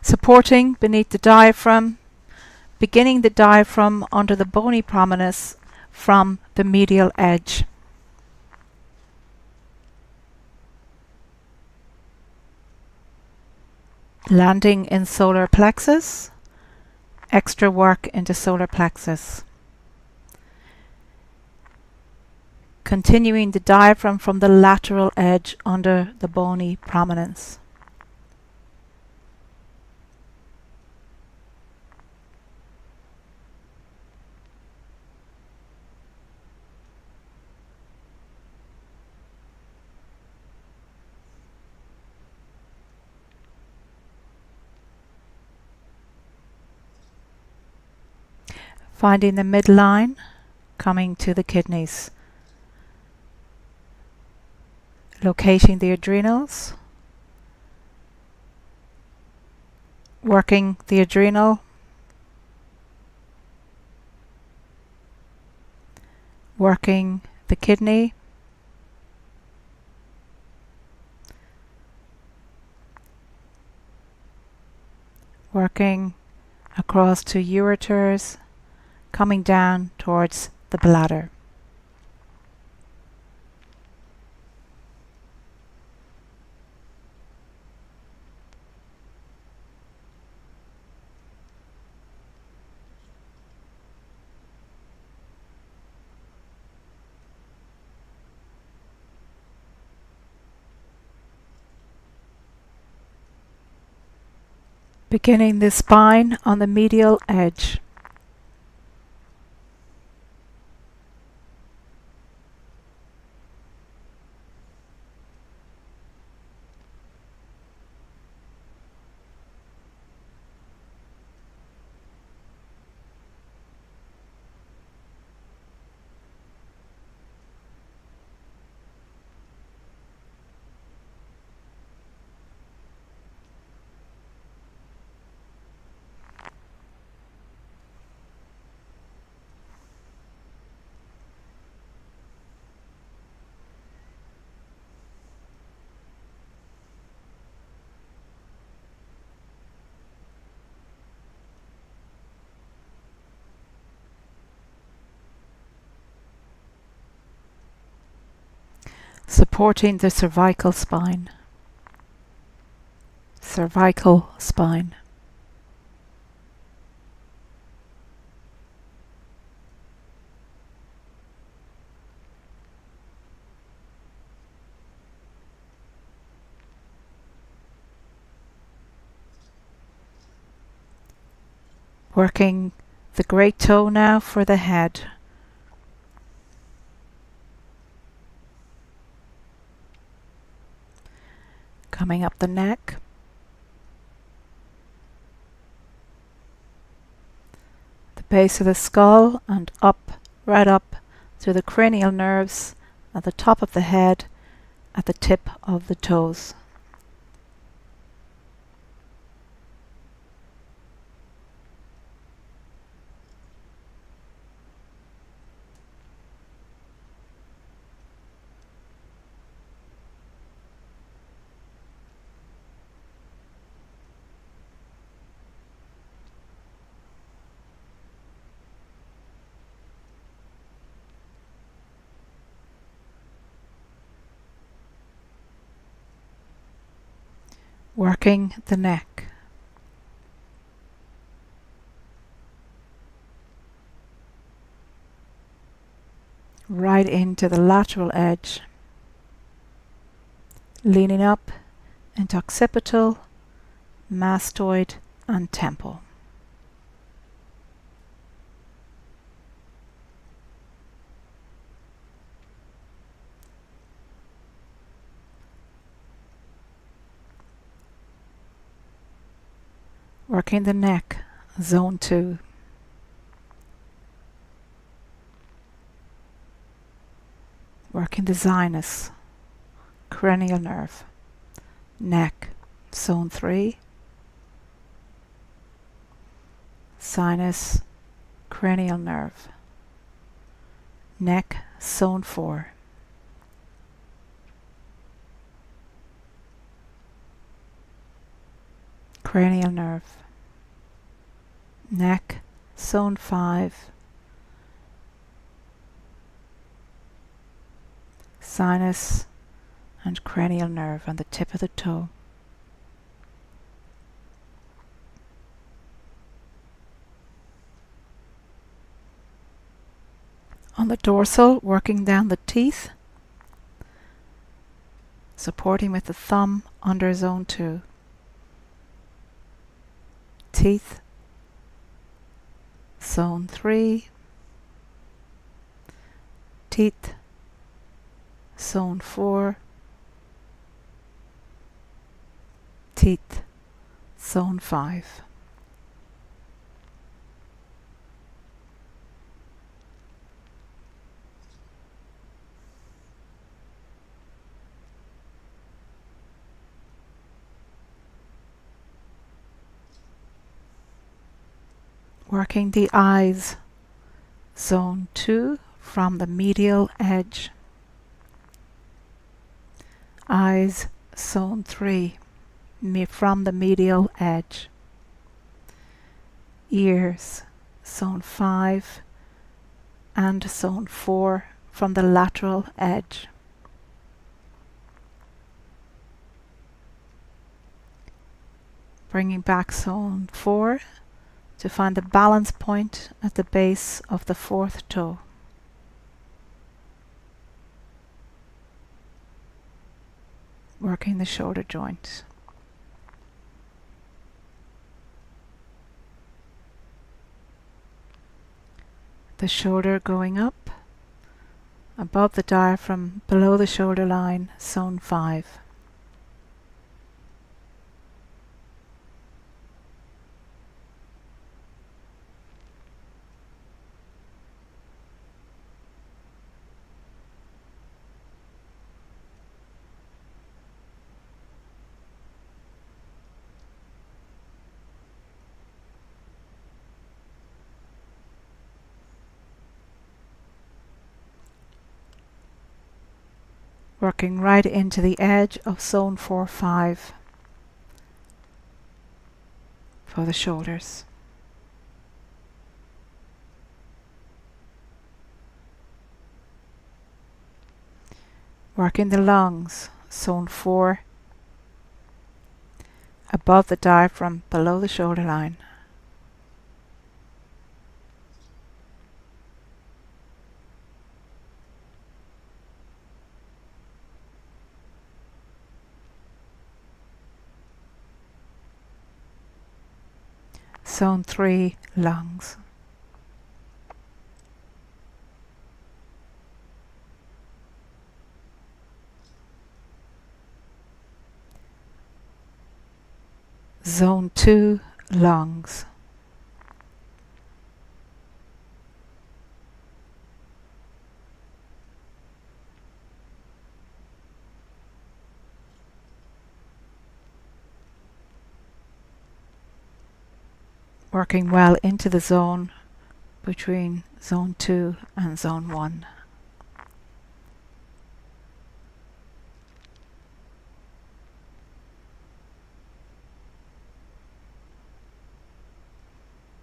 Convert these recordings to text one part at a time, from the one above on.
Supporting beneath the diaphragm, beginning the diaphragm under the bony prominence from the medial edge. Landing in solar plexus, extra work into solar plexus. Continuing the diaphragm from the lateral edge under the bony prominence. Finding the midline, coming to the kidneys. Locating the adrenals, working the adrenal, working the kidney, working across to ureters, coming down towards the bladder. Beginning the spine on the medial edge. Supporting the cervical spine. Cervical spine. Working the great toe now for the head. Coming up the neck. The base of the skull and up, right up through the cranial nerves at the top of the head, at the tip of the toes. Working the neck. Right into the lateral edge. Leaning up into occipital, mastoid and temple. Working the neck, zone 2. Working the sinus, cranial nerve, neck, zone 3. Sinus, cranial nerve, neck, zone 4. cranial nerve, neck, zone 5, sinus and cranial nerve on the tip of the toe. On the dorsal, working down the teeth, supporting with the thumb under zone 2. Teeth, zone 3, teeth, zone 4, teeth, zone 5. Working the eyes, zone 2 from the medial edge. Eyes, zone 3 from the medial edge. Ears, zone 5 and zone 4 from the lateral edge. Bringing back zone 4 to find the balance point at the base of the 4th toe. Working the shoulder joint. The shoulder going up, above the diaphragm, below the shoulder line, zone 5. Working right into the edge of zone 4-5 for the shoulders. Working the lungs, zone 4, above the diaphragm, below the shoulder line. Zone 3, lungs. Zone 2, lungs. Working well into the zone between zone 2 and zone 1.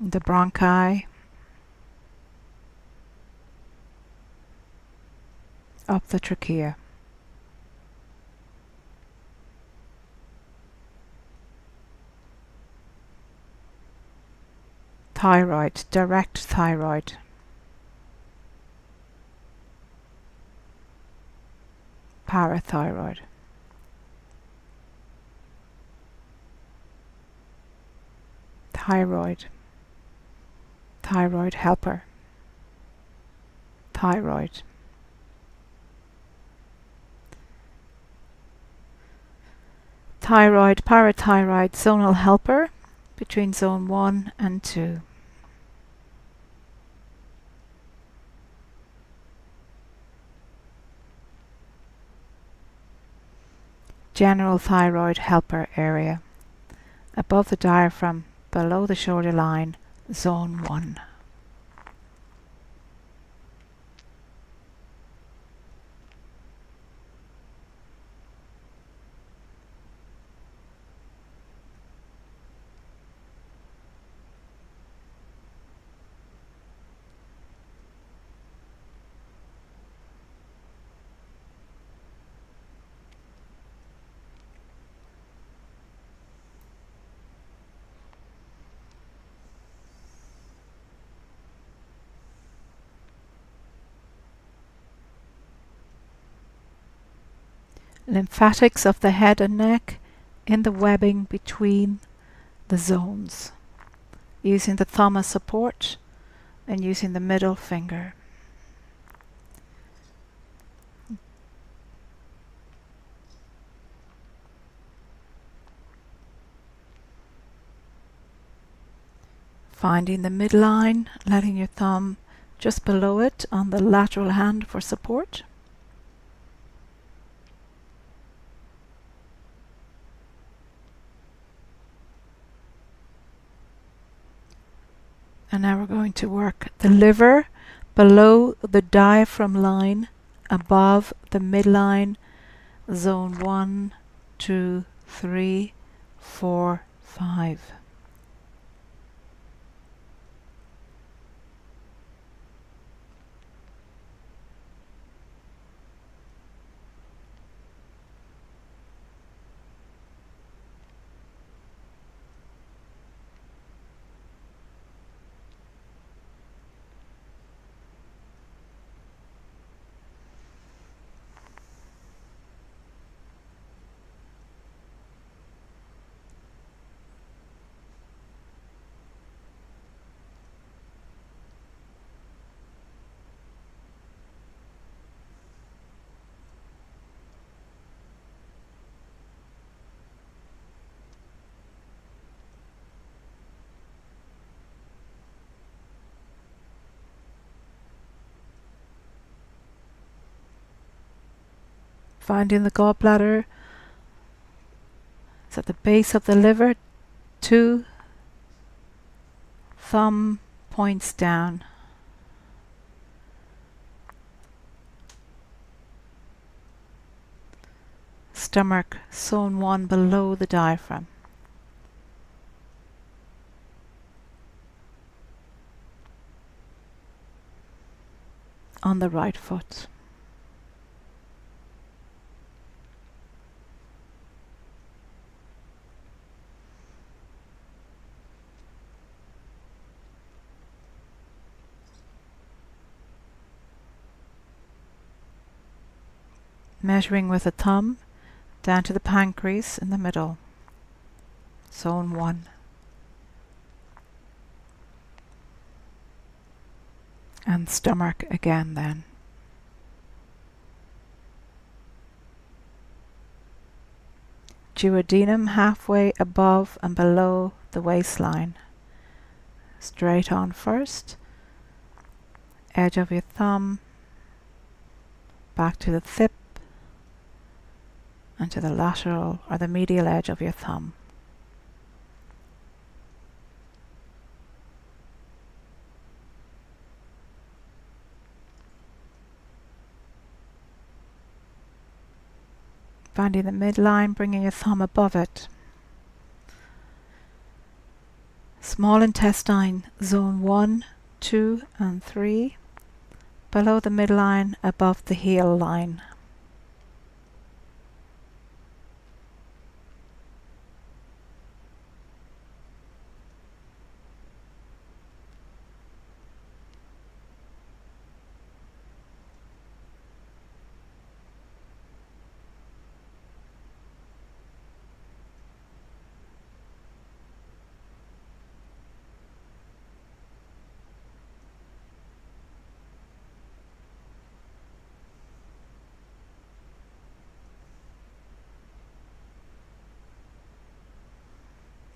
The bronchi, up the trachea. Thyroid, direct thyroid. Parathyroid. Thyroid. Thyroid helper. Thyroid. Thyroid, parathyroid, zonal helper between zone 1 and 2. General thyroid helper area, above the diaphragm, below the shoulder line, zone 1. lymphatics of the head and neck in the webbing between the zones, using the thumb as support and using the middle finger. Finding the midline, letting your thumb just below it on the lateral hand for support. And now we're going to work the liver below the diaphragm line, above the midline, zone 1, 2, 3, 4, 5. Finding the gallbladder, it's at the base of the liver, 2 thumb points down. Stomach, zone 1 below the diaphragm. On the right foot. Measuring with a thumb down to the pancreas in the middle, zone 1. And stomach again then. Duodenum halfway above and below the waistline. Straight on first, edge of your thumb, back to the tip, and to the lateral or the medial edge of your thumb. Finding the midline, bringing your thumb above it. Small intestine, zone 1, 2, and 3, below the midline, above the heel line.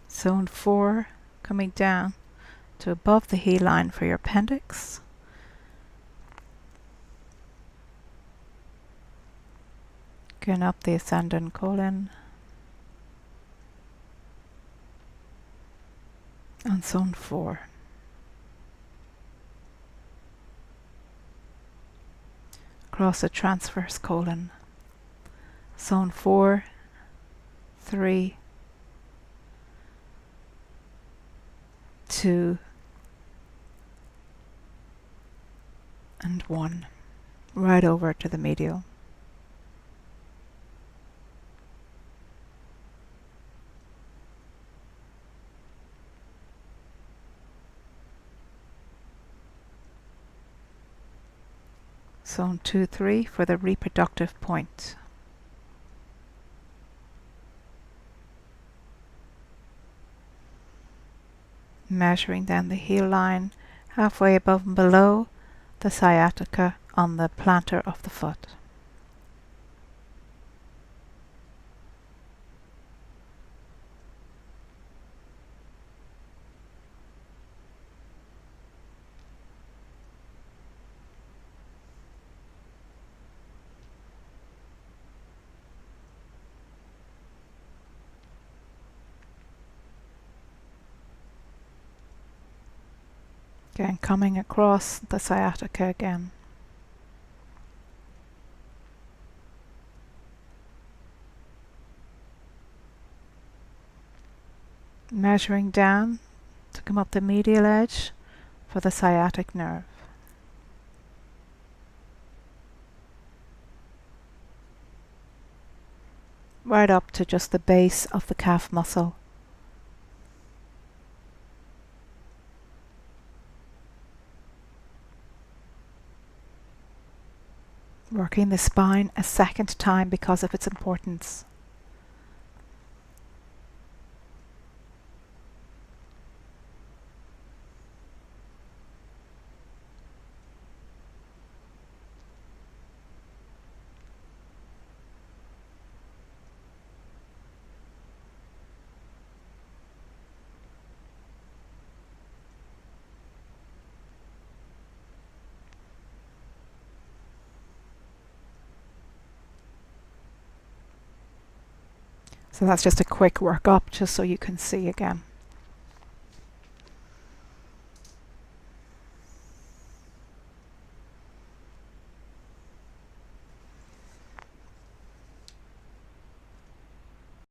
Zone 4, coming down to above the heel line for your appendix. Going up the ascending colon. And zone 4. Across the transverse colon. Zone 4, 3, 2, and 1. Right over to the medial. Zone 2, 3 for the reproductive point. measuring down the heel line, halfway above and below the sciatica on the plantar of the foot. Again, coming across the sciatica again. Measuring down to come up the medial edge for the sciatic nerve. Right up to just the base of the calf muscle. Working the spine a second time because of its importance. So that's just a quick workup, just so you can see again.